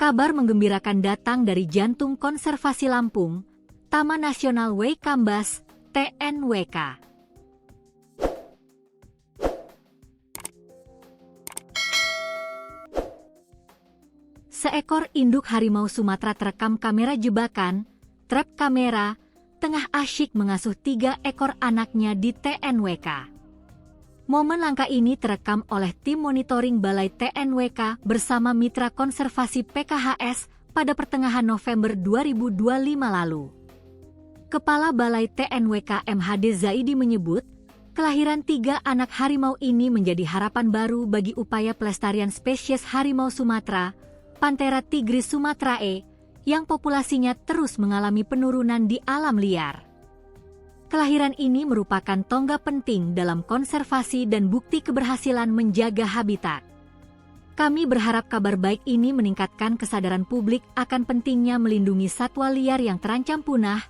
Kabar menggembirakan datang dari Jantung Konservasi Lampung, Taman Nasional Waikambas, TNWK. Seekor induk harimau Sumatera terekam kamera jebakan, trap kamera, tengah asyik mengasuh 3 ekor anaknya di TNWK. Momen langka ini terekam oleh tim monitoring Balai TNWK bersama mitra konservasi PKHS pada pertengahan November 2025 lalu. Kepala Balai TNWK MHD Zaidi menyebut, kelahiran 3 anak harimau ini menjadi harapan baru bagi upaya pelestarian spesies harimau Sumatera, Panthera tigris sumatrae, yang populasinya terus mengalami penurunan di alam liar. Kelahiran ini merupakan tonggak penting dalam konservasi dan bukti keberhasilan menjaga habitat. Kami berharap kabar baik ini meningkatkan kesadaran publik akan pentingnya melindungi satwa liar yang terancam punah,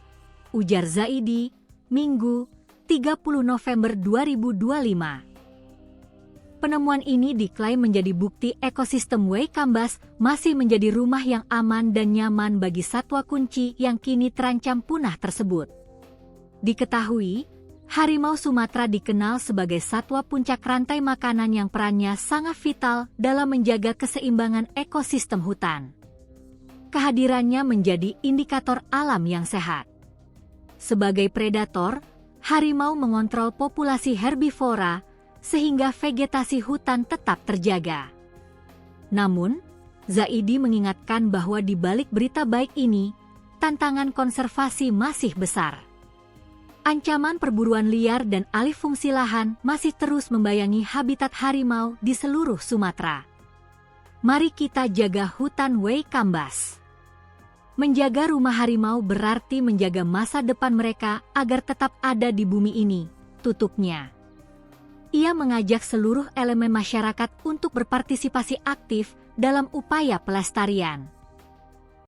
ujar Zaidi, Minggu, 30 November 2025. Penemuan ini diklaim menjadi bukti ekosistem Waikambas masih menjadi rumah yang aman dan nyaman bagi satwa kunci yang kini terancam punah tersebut. Diketahui, harimau Sumatera dikenal sebagai satwa puncak rantai makanan yang perannya sangat vital dalam menjaga keseimbangan ekosistem hutan. Kehadirannya menjadi indikator alam yang sehat. Sebagai predator, harimau mengontrol populasi herbivora, sehingga vegetasi hutan tetap terjaga. Namun, Zaidi mengingatkan bahwa di balik berita baik ini, tantangan konservasi masih besar. Ancaman perburuan liar dan alih fungsi lahan masih terus membayangi habitat harimau di seluruh Sumatera. Mari kita jaga hutan Waikambas. Menjaga rumah harimau berarti menjaga masa depan mereka agar tetap ada di bumi ini, tutupnya. Ia mengajak seluruh elemen masyarakat untuk berpartisipasi aktif dalam upaya pelestarian.